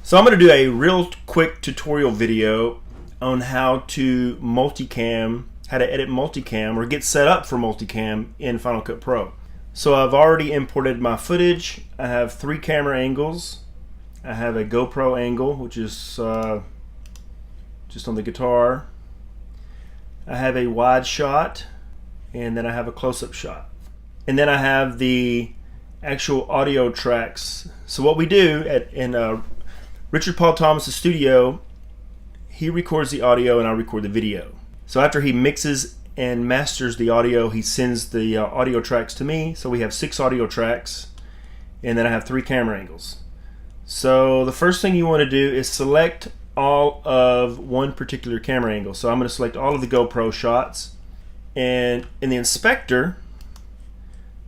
So I'm going to do a real quick tutorial video on how to multicam, how to edit multicam or get set up for multicam in Final Cut Pro. So I've already imported my footage. I have 3 camera angles. I have a GoPro angle, which is just on the guitar. I have a wide shot, and then I have a close-up shot. And then I have the actual audio tracks. So what we do in Richard Paul Thomas's studio, he records the audio and I record the video. So after he mixes and masters the audio, he sends the audio tracks to me. So we have 6 audio tracks, and then I have 3 camera angles. So the first thing you want to do is select all of one particular camera angle. So I'm going to select all of the GoPro shots, and in the inspector,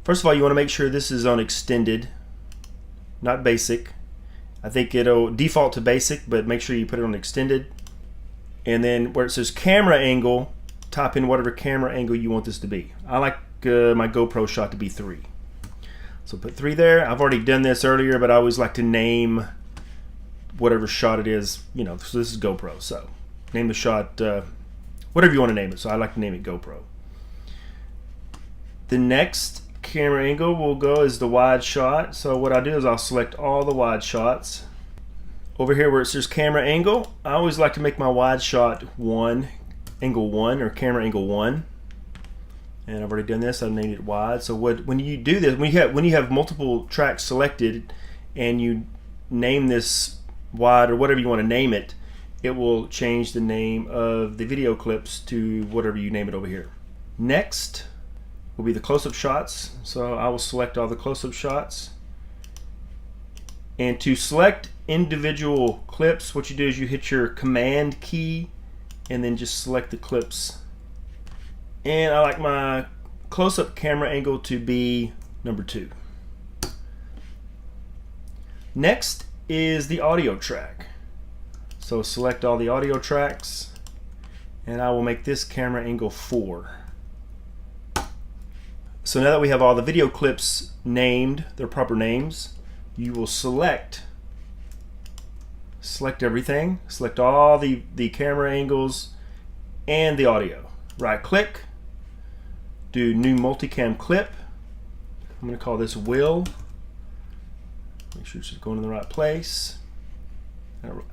first of all, you want to make sure this is on extended, not basic. I think it'll default to basic, but make sure you put it on extended. And then where it says camera angle, type in whatever camera angle you want this to be. I like my GoPro shot to be 3. So put 3 there. I've already done this earlier, but I always like to name whatever shot it is. You know, so this is GoPro. So name the shot whatever you want to name it. So I like to name it GoPro. The next camera angle will go is the wide shot. So what I do is I'll select all the wide shots. Over here where it says camera angle, I always like to make my wide shot angle 1 or camera angle 1. And I've already done this. I've named it wide. So when you do this, when you have multiple tracks selected and you name this wide or whatever you want to name it, it will change the name of the video clips to whatever you name it over here. Next will be the close-up shots. So I will select all the close-up shots. And to select individual clips, what you do is you hit your command key and then just select the clips. And I like my close-up camera angle to be number 2. Next is the audio track. So select all the audio tracks, and I will make this camera angle 4. So now that we have all the video clips named, their proper names, you will select everything, select all the camera angles and the audio. Right click, do new multicam clip. I'm going to call this Will. Make sure it's going in the right place.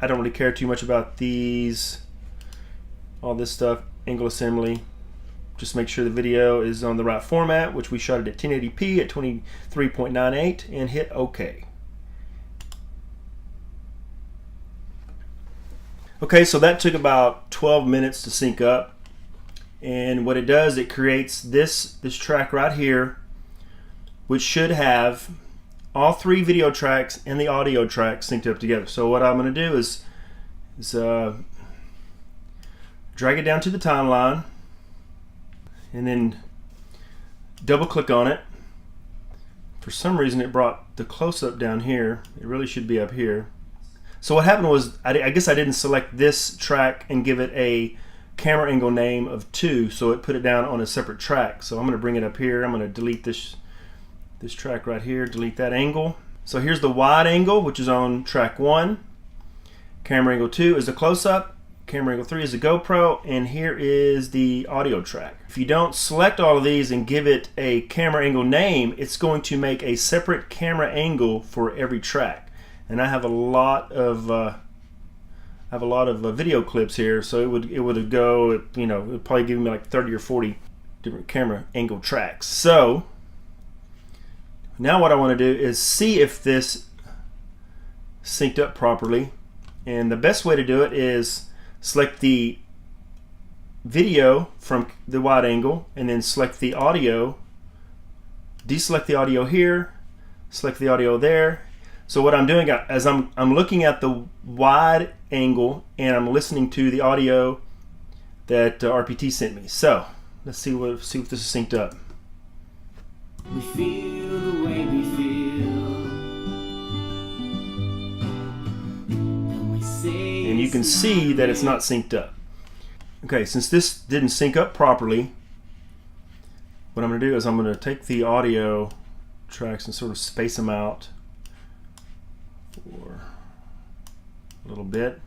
I don't really care too much about all this stuff, angle assembly. Just make sure the video is on the right format, which we shot it at 1080p at 23.98, and hit OK. Okay, so that took about 12 minutes to sync up. And what it does, it creates this track right here, which should have all 3 video tracks and the audio track synced up together. So what I'm going to do is drag it down to the timeline and then double click on it. For some reason it brought the close-up down here. It really should be up here. So what happened was, I guess I didn't select this track and give it a camera angle name of 2, so it put it down on a separate track. So I'm going to bring it up here. I'm going to delete this track right here, delete that angle. So here's the wide angle, which is on track 1. Camera angle 2 is the close-up. Camera angle 3 is the GoPro, and here is the audio track. If you don't select all of these and give it a camera angle name, it's going to make a separate camera angle for every track. And I have a lot of video clips here, so it would go, you know, it would probably give me like 30 or 40 different camera angle tracks. So now what I want to do is see if this synced up properly, and the best way to do it is select the video from the wide angle and then select the audio, deselect the audio here, select the audio there. So what I'm doing is I'm looking at the wide angle and I'm listening to the audio that RPT sent me. So let's see if this is synced up. We feel the way we feel, and we say, and you can see that it's not synced up. Okay, since this didn't sync up properly, what I'm going to do is I'm going to take the audio tracks and sort of space them out for a little bit.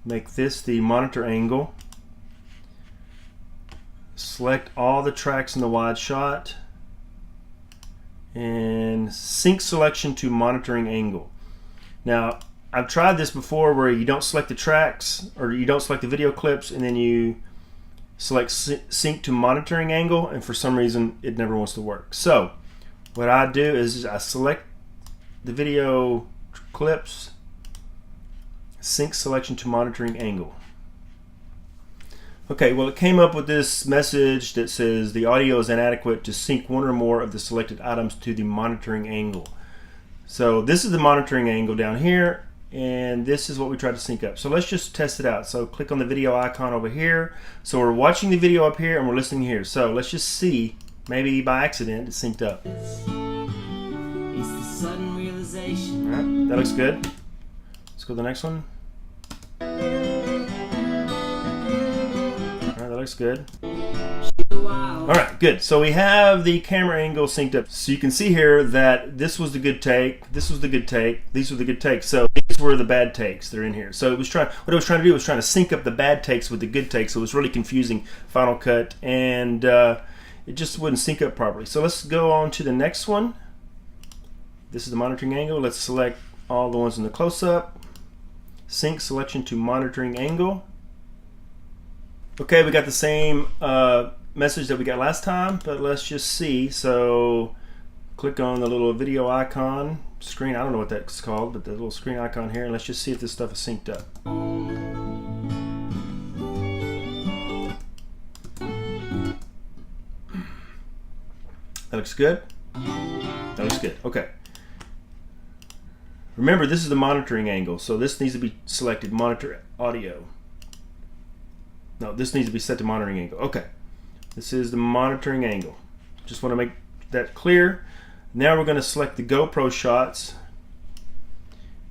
Make this the monitor angle. Select all the tracks in the wide shot and sync selection to monitoring angle. Now, I've tried this before where you don't select the tracks or you don't select the video clips and then you select sync to monitoring angle, and for some reason it never wants to work. So what I do is I select the video clips, sync selection to monitoring angle. Okay, well, it came up with this message that says the audio is inadequate to sync one or more of the selected items to the monitoring angle. So this is the monitoring angle down here, and this is what we tried to sync up. So let's just test it out. So click on the video icon over here. So we're watching the video up here and we're listening here. So let's just see, maybe by accident it's synced up. It's the sudden realization. All right, that looks good. Let's go to the next one. All right, that looks good. Alright, good. So we have the camera angle synced up. So you can see here that this was the good take, this was the good take, these were the good takes. So these were the bad takes that are in here. So it was what it was trying to do was trying to sync up the bad takes with the good takes. So it was really confusing Final Cut, and it just wouldn't sync up properly. So let's go on to the next one. This is the monitoring angle. Let's select all the ones in the close-up. Sync selection to monitoring angle. Okay, we got the same message that we got last time, but let's just see. So click on the little video icon screen. I don't know what that's called, but the little screen icon here, and let's just see if this stuff is synced up. That looks good. That looks good. Okay. Remember, this is the monitoring angle, so this needs to be selected monitor audio. No, this needs to be set to monitoring angle. Okay. This is the monitoring angle. Just want to make that clear. Now we're going to select the GoPro shots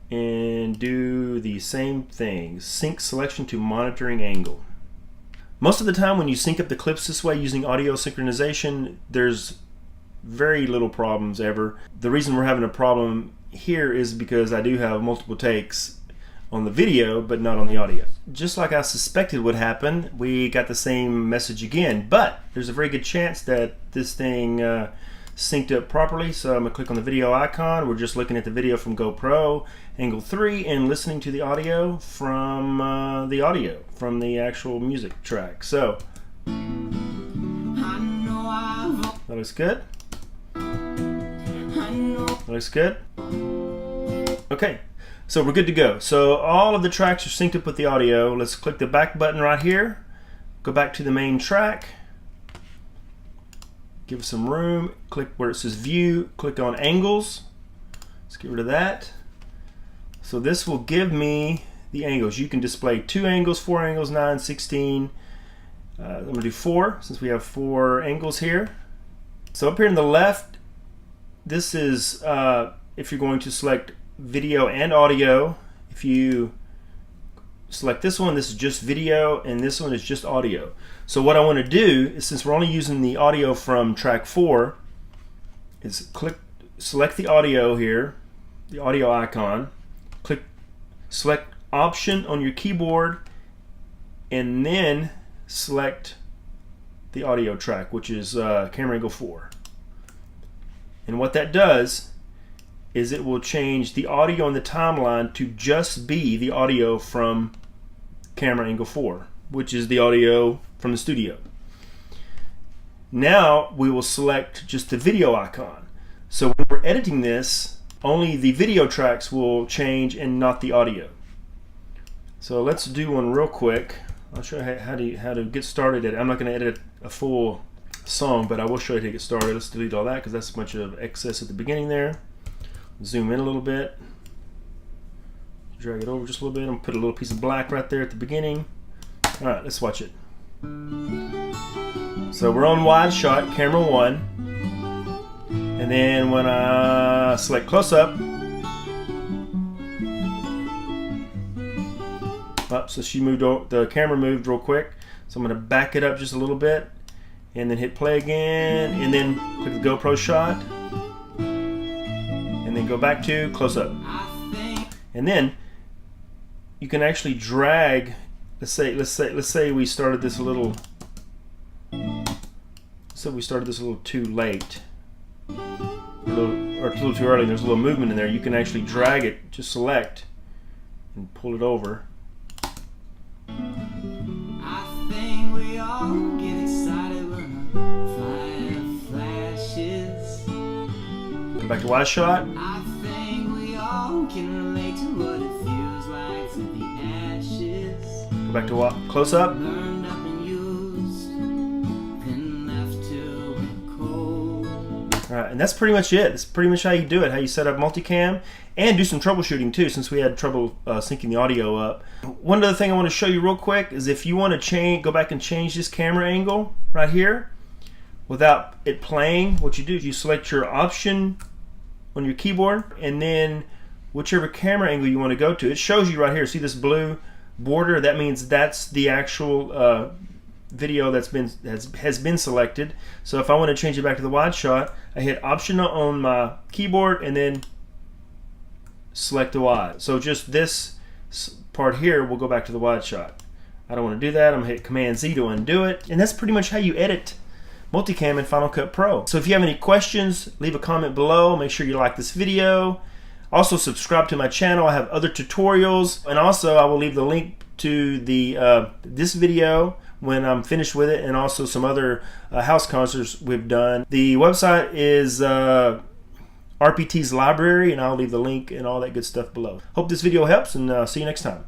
and do the same thing. Sync selection to monitoring angle. Most of the time when you sync up the clips this way using audio synchronization, there's very little problems ever. The reason we're having a problem here is because I do have multiple takes on the video but not on the audio. Just like I suspected would happen, we got the same message again, but there's a very good chance that this thing synced up properly. So I'm going to click on the video icon. We're just looking at the video from GoPro angle 3 and listening to the audio from the actual music track. So that looks good. That looks good. Okay, so we're good to go. So all of the tracks are synced up with the audio. Let's click the back button right here. Go back to the main track. Give it some room. Click where it says view. Click on angles. Let's get rid of that. So this will give me the angles. You can display 2 angles, 4 angles, 9, 16. I'm going to do 4 since we have 4 angles here. So up here on the left, this is if you're going to select video and audio. If you select this one, this is just video, and this one is just audio. So what I want to do is, since we're only using the audio from track 4, is select the audio here, the audio icon, select option on your keyboard, and then select the audio track, which is camera angle 4. And what that does is it will change the audio on the timeline to just be the audio from camera angle 4, which is the audio from the studio. Now we will select just the video icon. So when we're editing this, only the video tracks will change and not the audio. So let's do one real quick. I'll show you how to get started at it. I'm not going to edit a full song, but I will show you how to get started. Let's delete all that because that's a bunch of excess at the beginning there. Zoom in a little bit, drag it over just a little bit, and put a little piece of black right there at the beginning. All right, let's watch it. So we're on wide shot, camera 1, and then when I select close up, so the camera moved real quick, so I'm going to back it up just a little bit, and then hit play again, and then click the GoPro shot. And then go back to close up. And then you can actually drag. Let's say we started this a little. So we started this a little too late, or a little too early. There's a little movement in there. You can actually drag it, just select, and pull it over. I think we all get excited when a fire flashes. Go back to wide shot. I think we all can relate to what it feels like to be ashes. Go back to close up. Burned up and used, then left to cold. All right, and that's pretty much it. That's pretty much how you do it, how you set up multicam, and do some troubleshooting too, since we had trouble syncing the audio up. One other thing I want to show you real quick is if you want to go back and change this camera angle right here without it playing, what you do is you select your option on your keyboard, and then whichever camera angle you want to go to, it shows you right here. See this blue border? That means that's the actual video that's has been selected. So if I want to change it back to the wide shot, I hit option on my keyboard and then select the wide. So just this part here will go back to the wide shot. I don't want to do that. I'm going to hit Command Z to undo it. And that's pretty much how you edit Multicam in Final Cut Pro. So if you have any questions, leave a comment below. Make sure you like this video. Also subscribe to my channel. I have other tutorials, and also I will leave the link to the this video when I'm finished with it, and also some other house concerts we've done. The website is RPT's library, and I'll leave the link and all that good stuff below. Hope this video helps, and see you next time.